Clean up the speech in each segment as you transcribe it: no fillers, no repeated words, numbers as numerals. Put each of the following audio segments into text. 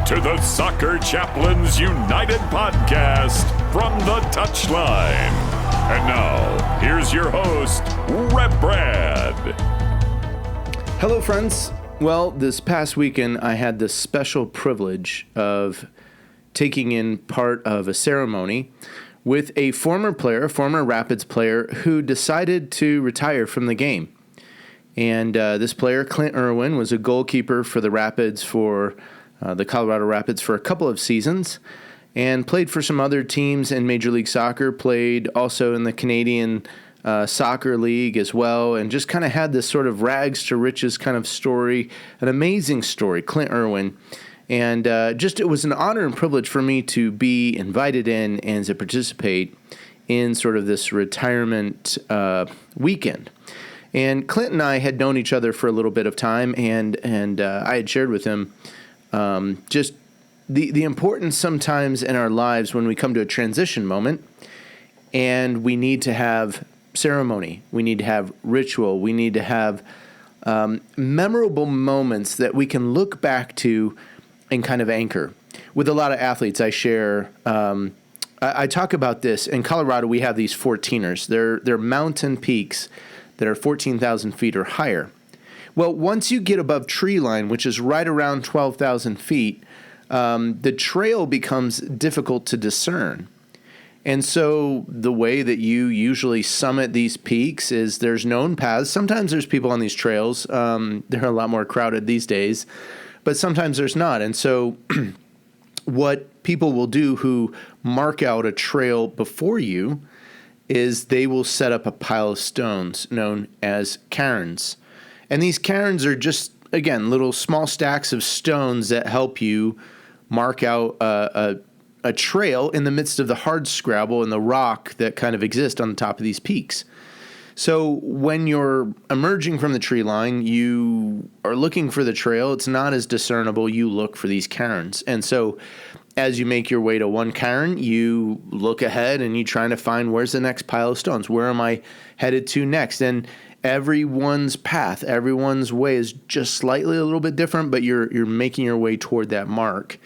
to the Soccer Chaplains United podcast, From the Touchline. And now, here's your host, Rev Brad. Hello, friends. Well, this past weekend, I had the special privilege of taking in part of a ceremony with a former Rapids player, who decided to retire from the game. And this player, Clint Irwin, was a goalkeeper for the Rapids, for the Colorado Rapids, for a couple of seasons, and played for some other teams in Major League Soccer, played also in the Canadian Soccer League as well, and just kind of had this sort of rags to riches kind of story, an amazing story, Clint Irwin. And it was an honor and privilege for me to be invited in and to participate in sort of this retirement weekend. And Clint and I had known each other for a little bit of time, and I had shared with him just the importance sometimes in our lives when we come to a transition moment, and we need to have ceremony, we need to have ritual, we need to have memorable moments that we can look back to and kind of anchor. With a lot of athletes, I share, I talk about this. In Colorado, we have these 14ers. They're mountain peaks that are 14,000 feet or higher. Well, once you get above tree line, which is right around 12,000 feet, the trail becomes difficult to discern. And so the way that you usually summit these peaks is there's known paths. Sometimes there's people on these trails. They're a lot more crowded these days, but sometimes there's not. And so what people will do who mark out a trail before you is they will set up a pile of stones known as cairns. And these cairns are just, again, little small stacks of stones that help you mark out a trail in the midst of the hard scrabble and the rock that kind of exist on the top of these peaks. So when you're emerging from the tree line, you are looking for the trail. It's not as discernible. You look for these cairns. And so as you make your way to one cairn, you look ahead and you're trying to find, where's the next pile of stones? Where am I headed to next? And everyone's path, everyone's way is just slightly a little bit different, but you're making your way toward that mark.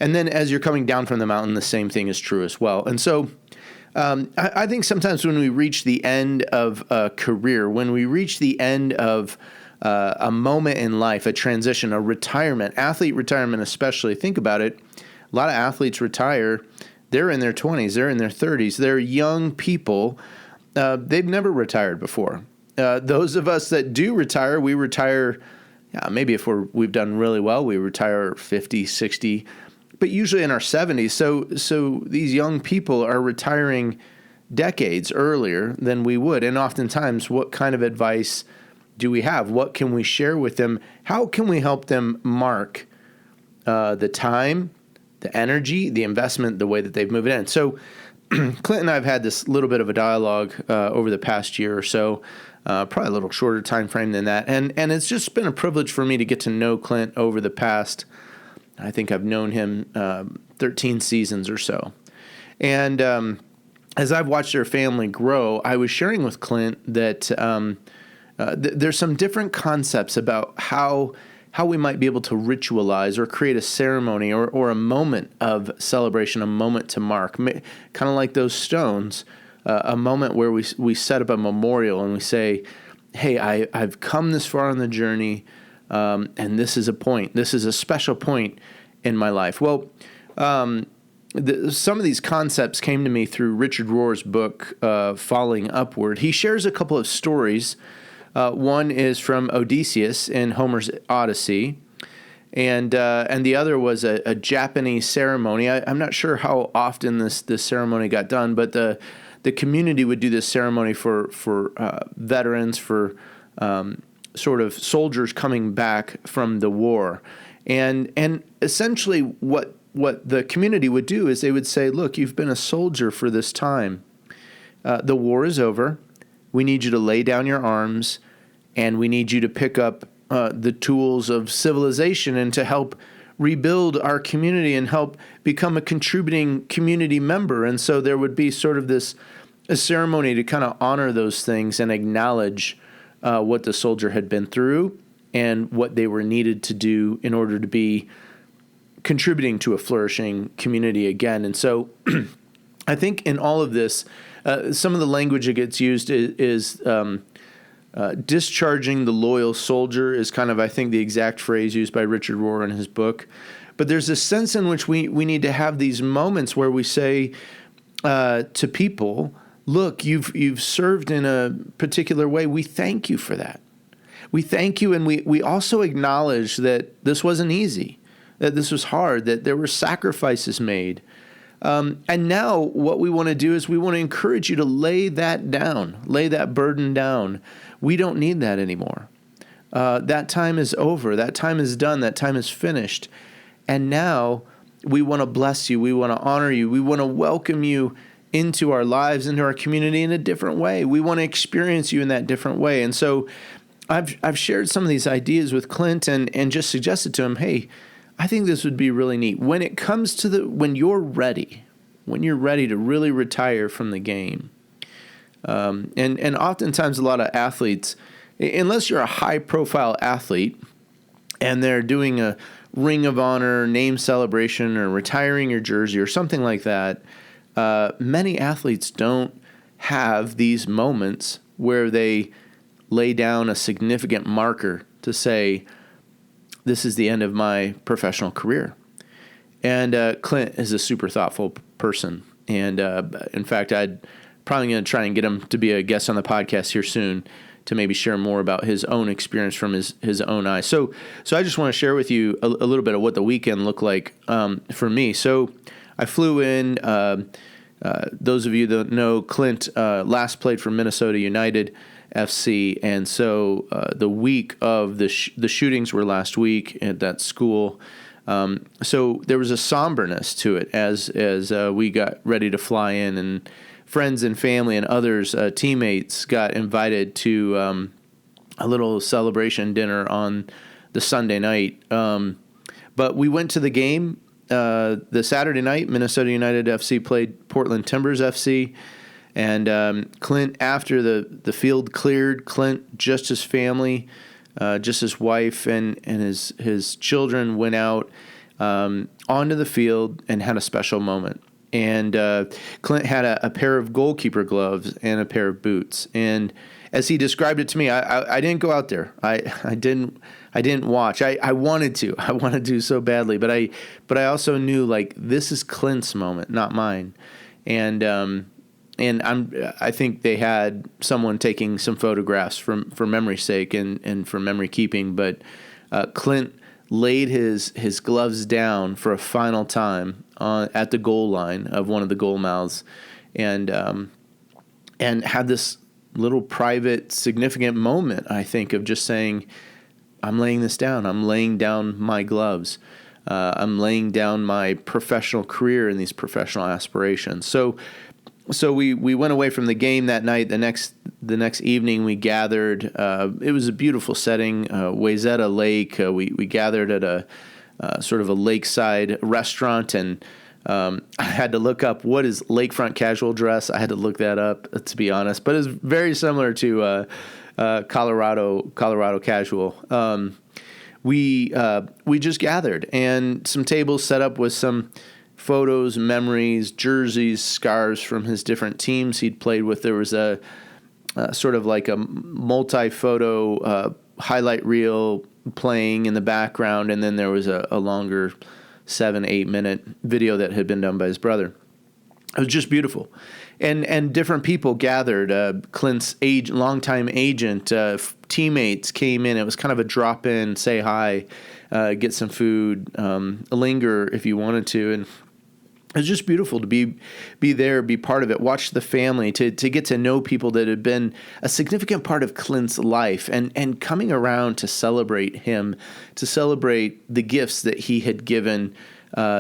And then as you're coming down from the mountain, the same thing is true as well. And so I think sometimes when we reach the end of a career, when we reach the end of a moment in life, a transition, a retirement, athlete retirement especially, think about it. A lot of athletes retire. They're in their 20s. They're in their 30s. They're young people. They've never retired before. Those of us that do retire, we retire, maybe if we've done really well, we retire 50, 60, but usually in our 70s. So these young people are retiring decades earlier than we would. And oftentimes, what kind of advice do we have? What can we share with them? How can we help them mark the time, the energy, the investment, the way that they've moved in? So Clint and I have had this little bit of a dialogue over the past year or so, probably a little shorter time frame than that. And it's just been a privilege for me to get to know Clint over the past, I think I've known him 13 seasons or so. And as I've watched their family grow, I was sharing with Clint that there's some different concepts about how we might be able to ritualize or create a ceremony or a moment of celebration, a moment to mark, kind of like those stones, a moment where we set up a memorial and we say, hey, I've come this far on the journey, and this is a point. This is a special point in my life. Well, some of these concepts came to me through Richard Rohr's book, Falling Upward. He shares a couple of stories. One is from Odysseus in Homer's Odyssey, and the other was a Japanese ceremony. I'm not sure how often this ceremony got done, but the community would do this ceremony for veterans, for sort of soldiers coming back from the war. And essentially what the community would do is they would say, look, you've been a soldier for this time. The war is over. We need you to lay down your arms, and we need you to pick up the tools of civilization and to help rebuild our community and help become a contributing community member. And so there would be sort of a ceremony to kind of honor those things and acknowledge what the soldier had been through and what they were needed to do in order to be contributing to a flourishing community again. And so I think in all of this, some of the language that gets used is discharging the loyal soldier is kind of, I think, the exact phrase used by Richard Rohr in his book. But there's a sense in which we need to have these moments where we say to people, look, you've served in a particular way. We thank you for that. We thank you, and we also acknowledge that this wasn't easy, that this was hard, that there were sacrifices made. And now what we want to do is we want to encourage you to lay that down, lay that burden down. We don't need that anymore. That time is over. That time is done. That time is finished. And now we want to bless you. We want to honor you. We want to welcome you into our lives, into our community in a different way. We want to experience you in that different way. And so I've shared some of these ideas with Clint and just suggested to him, hey, I think this would be really neat. When it comes to when you're ready to really retire from the game, and oftentimes a lot of athletes, unless you're a high-profile athlete and they're doing a Ring of Honor name celebration or retiring your jersey or something like that, many athletes don't have these moments where they lay down a significant marker to say, this is the end of my professional career. And Clint is a super thoughtful person. And in fact, I'm probably going to try and get him to be a guest on the podcast here soon to maybe share more about his own experience from his own eyes. So I just want to share with you a little bit of what the weekend looked like for me. So I flew in. Those of you that know, Clint last played for Minnesota United FC, and so the week of the shootings were last week at that school. So there was a somberness to it as we got ready to fly in, and friends and family and others, teammates, got invited to a little celebration dinner on the Sunday night. But we went to the game the Saturday night. Minnesota United FC played Portland Timbers FC. And Clint, after the field cleared, Clint, just his family, just his wife and his children went out onto the field and had a special moment. And Clint had a pair of goalkeeper gloves and a pair of boots. And as he described it to me, I didn't go out there. I didn't watch. I wanted to so badly, but I also knew, like, this is Clint's moment, not mine. And I think they had someone taking some photographs for memory's sake and for memory keeping. But Clint laid his gloves down for a final time at the goal line of one of the goal mouths, and had this little private, significant moment, I think, of just saying, I'm laying this down. I'm laying down my gloves. I'm laying down my professional career and these professional aspirations. So we went away from the game that night. The next evening we gathered. It was a beautiful setting, Wayzata Lake. We gathered at a sort of a lakeside restaurant, and I had to look up what is lakefront casual dress. I had to look that up, to be honest, but it's very similar to Colorado casual. We just gathered, and some tables set up with some photos, memories, jerseys, scars from his different teams he'd played with. There was a sort of like a multi-photo highlight reel playing in the background, and then there was a longer 7-8 minute video that had been done by his brother. It was just beautiful. And different people gathered. Clint's longtime agent, teammates came in. It was kind of a drop-in, say hi, get some food, linger if you wanted to. And it was just beautiful to be there, be part of it, watch the family, to get to know people that had been a significant part of Clint's life, and coming around to celebrate him, to celebrate the gifts that he had given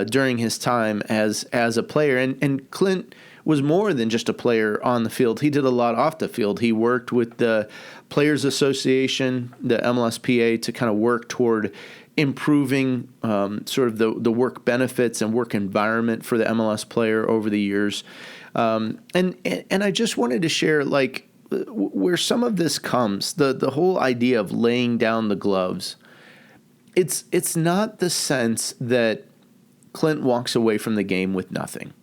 during his time as a player. And Clint was more than just a player on the field. He did a lot off the field. He worked with the Players Association, the MLSPA, to kind of work toward improving sort of the work benefits and work environment for the MLS player over the years. And I just wanted to share, like, where some of this comes, the whole idea of laying down the gloves. It's not the sense that Clint walks away from the game with nothing.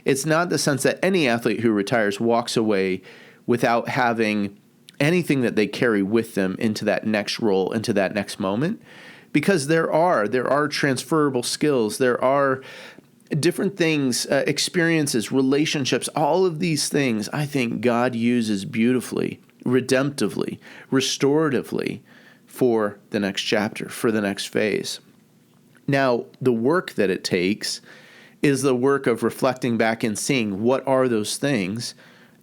It's not the sense that any athlete who retires walks away without having anything that they carry with them into that next role, into that next moment, because there are transferable skills, there are different things, experiences, relationships, all of these things I think God uses beautifully, redemptively, restoratively for the next chapter, for the next phase. Now, the work that it takes is the work of reflecting back and seeing what are those things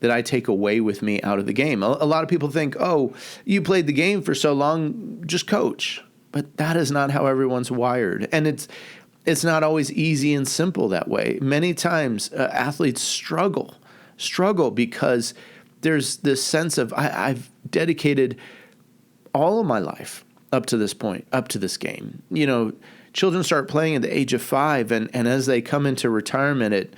that I take away with me out of the game. A lot of people think, oh, you played the game for so long, just coach. But that is not how everyone's wired. And it's not always easy and simple that way. Many times athletes struggle because there's this sense of I've dedicated all of my life up to this point, up to this game. You know, children start playing at the age of 5, and as they come into retirement at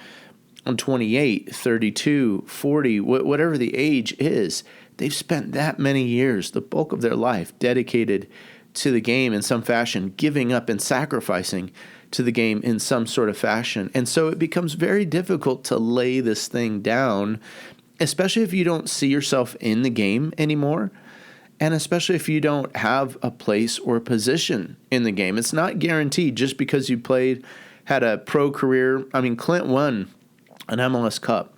28, 32, 40, whatever the age is, they've spent that many years, the bulk of their life, dedicated to the game in some fashion, giving up and sacrificing to the game in some sort of fashion. And so it becomes very difficult to lay this thing down, especially if you don't see yourself in the game anymore, and especially if you don't have a place or a position in the game. It's not guaranteed just because you had a pro career. I mean, Clint won an MLS Cup.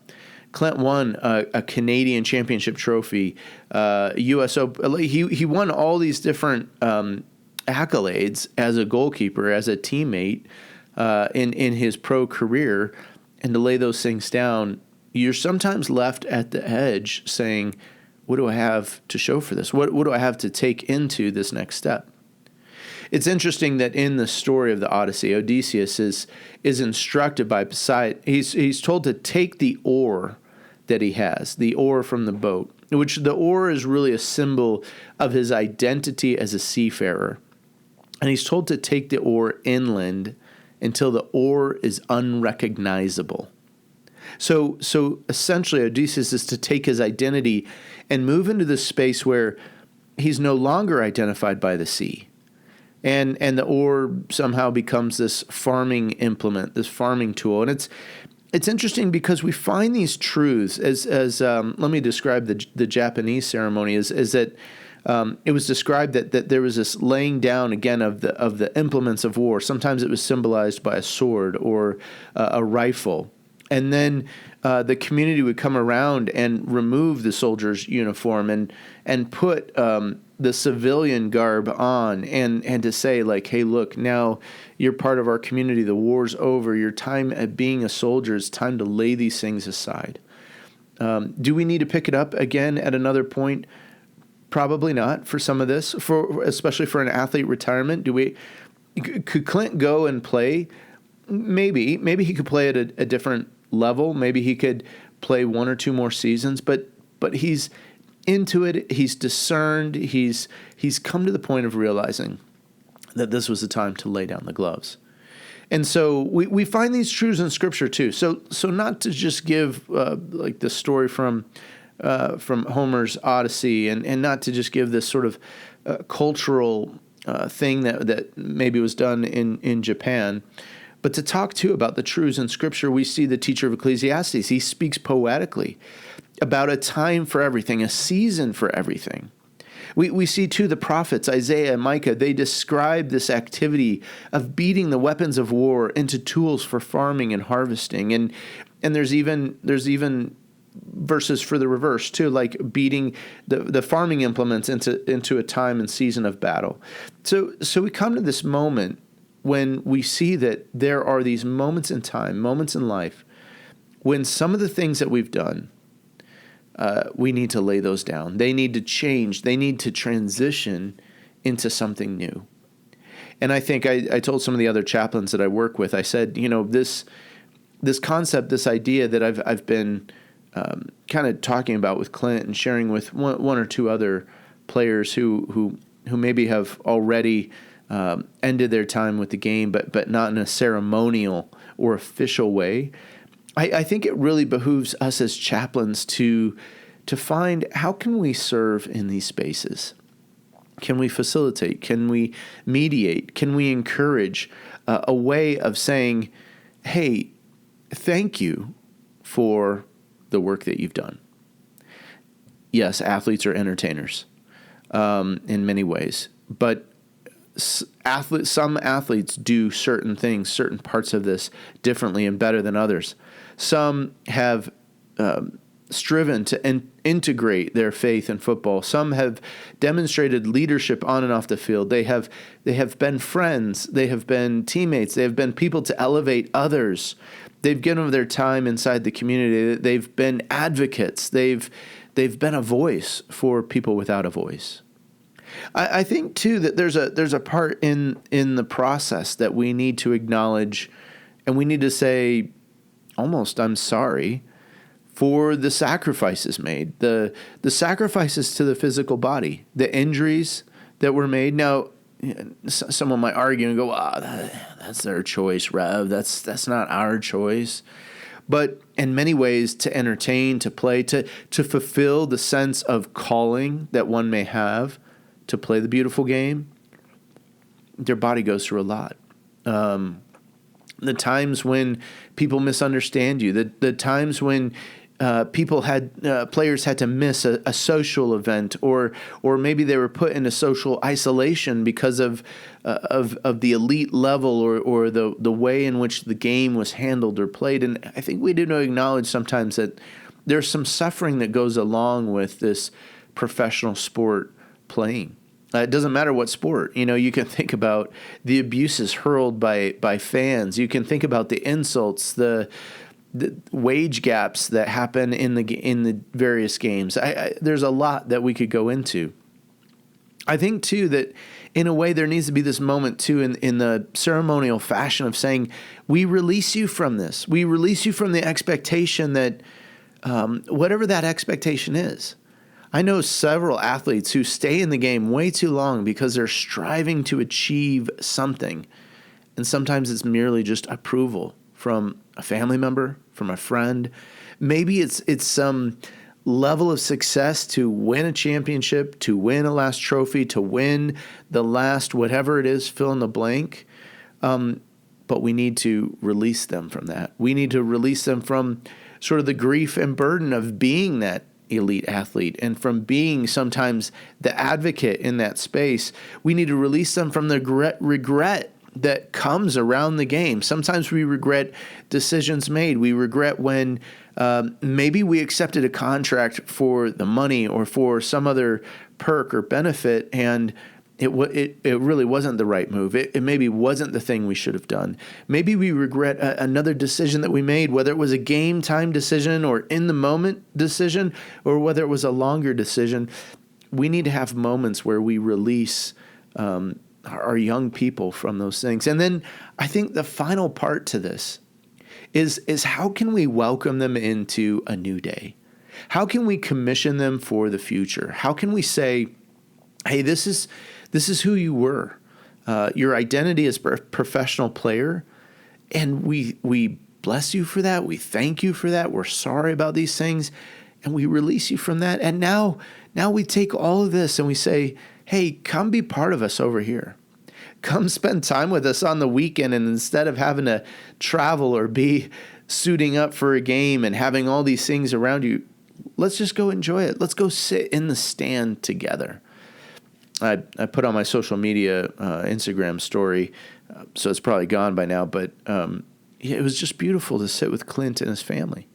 Clint won a Canadian championship trophy, U.S. Open. He won all these different accolades as a goalkeeper, as a teammate in his pro career. And to lay those things down, you're sometimes left at the edge saying, what do I have to show for this? What do I have to take into this next step? It's interesting that in the story of the Odyssey, Odysseus is instructed by Poseidon. He's told to take the oar that he has, the oar from the boat, which the oar is really a symbol of his identity as a seafarer. And he's told to take the oar inland until the oar is unrecognizable. So essentially, Odysseus is to take his identity and move into this space where he's no longer identified by the sea. And the oar somehow becomes this farming implement, this farming tool. And it's interesting because we find these truths as let me describe the Japanese ceremony is that it was described that there was this laying down again of the implements of war. Sometimes it was symbolized by a sword or a rifle. And then the community would come around and remove the soldier's uniform and put the civilian garb on and to say, like, hey, look, now you're part of our community. The war's over. Your time at being a soldier, it's time to lay these things aside. Do we need to pick it up again at another point? Probably not for some of this, especially for an athlete retirement. Could Clint go and play? Maybe he could play at a different level. Maybe he could play 1 or 2 more seasons, but he's into it. He's discerned. He's come to the point of realizing that this was the time to lay down the gloves. And so we find these truths in Scripture too. So not to just give like the story from Homer's Odyssey, and not to just give this sort of cultural thing that maybe was done in Japan, but to talk too about the truths in Scripture. We see the teacher of Ecclesiastes. He speaks poetically about a time for everything, a season for everything. We see too the prophets, Isaiah and Micah, they describe this activity of beating the weapons of war into tools for farming and harvesting. And there's even verses for the reverse too, like beating the farming implements into a time and season of battle. So we come to this moment when we see that there are these moments in time, moments in life, when some of the things that we've done, we need to lay those down. They need to change. They need to transition into something new. And I think I told some of the other chaplains that I work with, I said, this concept, this idea that I've been kind of talking about with Clint and sharing with one or two other players who maybe have already ended their time with the game, but not in a ceremonial or official way. I think it really behooves us as chaplains to find how can we serve in these spaces? Can we facilitate? Can we mediate? Can we encourage a way of saying, hey, thank you for the work that you've done? Yes, athletes are entertainers in many ways, but some athletes do certain things, certain parts of this differently and better than others. Some have striven to integrate their faith in football. Some have demonstrated leadership on and off the field. They have been friends. They have been teammates. They have been people to elevate others. They've given their time inside the community. They've been advocates. They've been a voice for people without a voice. I think too that there's a part in the process that we need to acknowledge, and we need to say, almost, I'm sorry for the sacrifices made, the sacrifices to the physical body, the injuries that were made. Now, someone might argue and go, that's their choice, Rev. That's not our choice. But in many ways, to entertain, to play, to fulfill the sense of calling that one may have to play the beautiful game, their body goes through a lot. The times when people misunderstand you, the times when players had to miss a social event, or maybe they were put into social isolation because of the elite level or the way in which the game was handled or played. And I think we do acknowledge sometimes that there's some suffering that goes along with this professional sport playing. It doesn't matter what sport. You can think about the abuses hurled by fans. You can think about the insults, the wage gaps that happen in the various games. There's a lot that we could go into. I think too that in a way there needs to be this moment too in the ceremonial fashion of saying, we release you from this. We release you from the expectation that whatever that expectation is. I know several athletes who stay in the game way too long because they're striving to achieve something. And sometimes it's merely just approval from a family member, from a friend. Maybe it's some level of success to win a championship, to win a last trophy, to win the last whatever it is, fill in the blank. But we need to release them from that. We need to release them from sort of the grief and burden of being that elite athlete and from being sometimes the advocate in that space. We need to release them from the regret that comes around the game. Sometimes we regret decisions made. We regret when maybe we accepted a contract for the money or for some other perk or benefit, and it really wasn't the right move. It maybe wasn't the thing we should have done. Maybe we regret another decision that we made, whether it was a game time decision or in the moment decision, or whether it was a longer decision. We need to have moments where we release our young people from those things. And then I think the final part to this is how can we welcome them into a new day? How can we commission them for the future? How can we say, hey, this is who you were. Your identity as a professional player, and we bless you for that. We thank you for that. We're sorry about these things, and we release you from that. And now we take all of this and we say, hey, come be part of us over here. Come spend time with us on the weekend, and instead of having to travel or be suiting up for a game and having all these things around you, let's just go enjoy it. Let's go sit in the stand together. I put on my social media Instagram story, so it's probably gone by now, but it was just beautiful to sit with Clint and his family.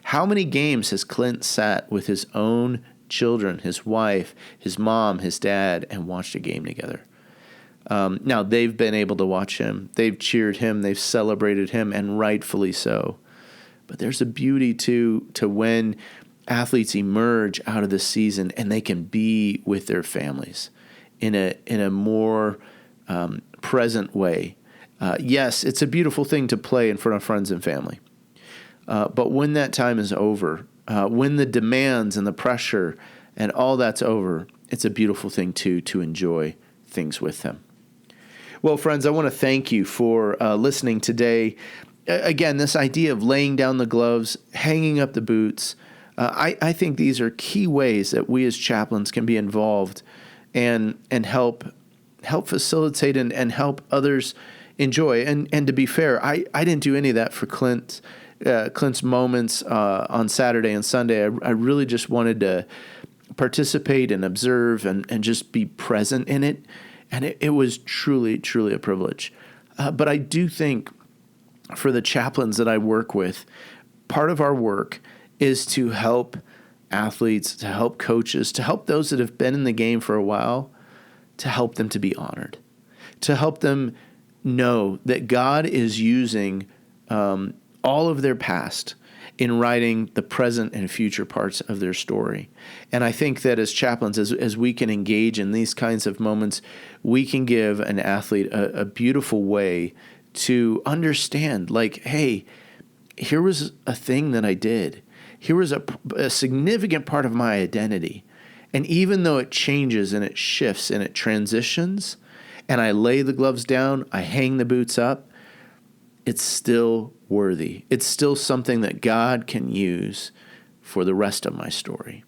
How many games has Clint sat with his own children, his wife, his mom, his dad, and watched a game together? Now, they've been able to watch him. They've cheered him. They've celebrated him, and rightfully so. But there's a beauty to when athletes emerge out of the season and they can be with their families in a more present way. Yes, it's a beautiful thing to play in front of friends and family. But when that time is over, when the demands and the pressure and all that's over, it's a beautiful thing to enjoy things with them. Well, friends, I want to thank you for listening today. Again, this idea of laying down the gloves, hanging up the boots, I think these are key ways that we as chaplains can be involved and help facilitate and help others enjoy. And to be fair, I didn't do any of that for Clint's moments on Saturday and Sunday. I really just wanted to participate and observe and just be present in it. And it was truly, truly a privilege. But I do think for the chaplains that I work with, part of our work is to help athletes, to help coaches, to help those that have been in the game for a while, to help them to be honored, to help them know that God is using all of their past in writing the present and future parts of their story. And I think that as chaplains, as we can engage in these kinds of moments, we can give an athlete a beautiful way to understand, like, hey, here was a thing that I did. Here was a significant part of my identity. And even though it changes and it shifts and it transitions, and I lay the gloves down, I hang the boots up, it's still worthy. It's still something that God can use for the rest of my story.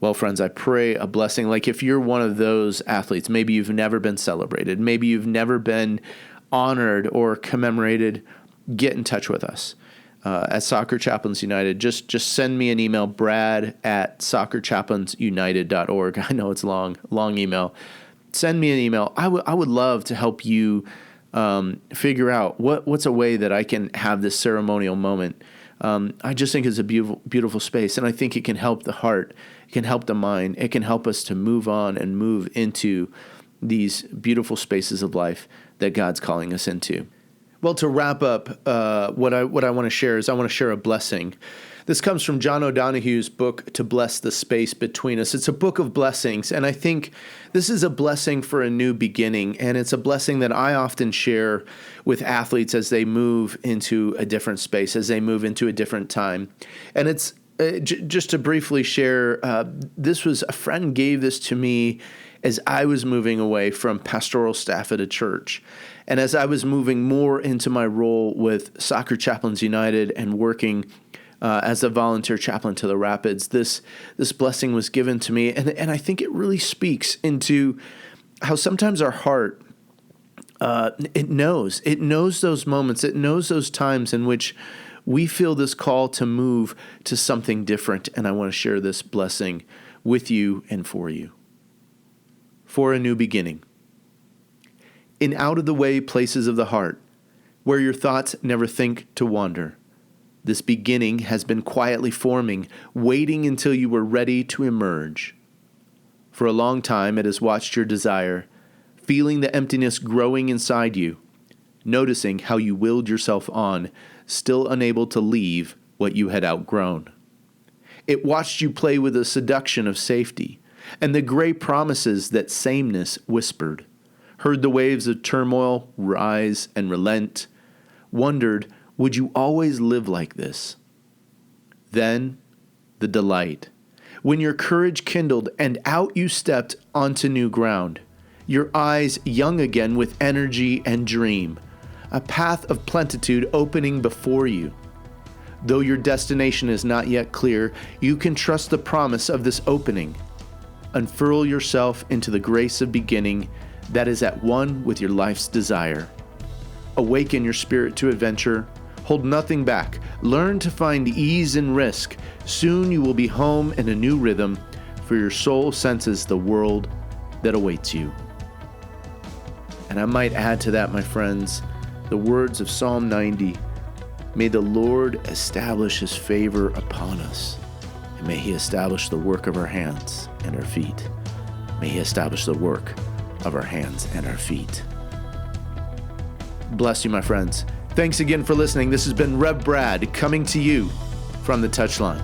Well, friends, I pray a blessing. Like if you're one of those athletes, maybe you've never been celebrated, maybe you've never been honored or commemorated, get in touch with us. At Soccer Chaplains United, just send me an email, brad@soccerchaplainsunited.org. I know it's long email. Send me an email. I would love to help you figure out what's a way that I can have this ceremonial moment. I just think it's a beautiful, beautiful space, and I think it can help the heart, it can help the mind, it can help us to move on and move into these beautiful spaces of life that God's calling us into. Well, to wrap up, what I want to share is I want to share a blessing. This comes from John O'Donohue's book, To Bless the Space Between Us. It's a book of blessings, and I think this is a blessing for a new beginning, and it's a blessing that I often share with athletes as they move into a different space, as they move into a different time. And it's just to briefly share, this was a friend gave this to me as I was moving away from pastoral staff at a church. And as I was moving more into my role with Soccer Chaplains United and working as a volunteer chaplain to the Rapids, this blessing was given to me. And I think it really speaks into how sometimes our heart, it knows those moments, it knows those times in which we feel this call to move to something different. And I want to share this blessing with you and for you. For a new beginning. In out-of-the-way places of the heart, where your thoughts never think to wander, this beginning has been quietly forming, waiting until you were ready to emerge. For a long time it has watched your desire, feeling the emptiness growing inside you, noticing how you willed yourself on, still unable to leave what you had outgrown. It watched you play with the seduction of safety, and the gray promises that sameness whispered, heard the waves of turmoil rise and relent, wondered, would you always live like this? Then, the delight, when your courage kindled and out you stepped onto new ground, your eyes young again with energy and dream, a path of plenitude opening before you. Though your destination is not yet clear, you can trust the promise of this opening. Unfurl yourself into the grace of beginning that is at one with your life's desire. Awaken your spirit to adventure. Hold nothing back. Learn to find ease in risk. Soon you will be home in a new rhythm, for your soul senses the world that awaits you. And I might add to that, my friends, the words of Psalm 90. May the Lord establish his favor upon us. And may he establish the work of our hands and our feet. May he establish the work of our hands and our feet. Bless you, my friends. Thanks again for listening. This has been Rev Brad coming to you from the Touchline.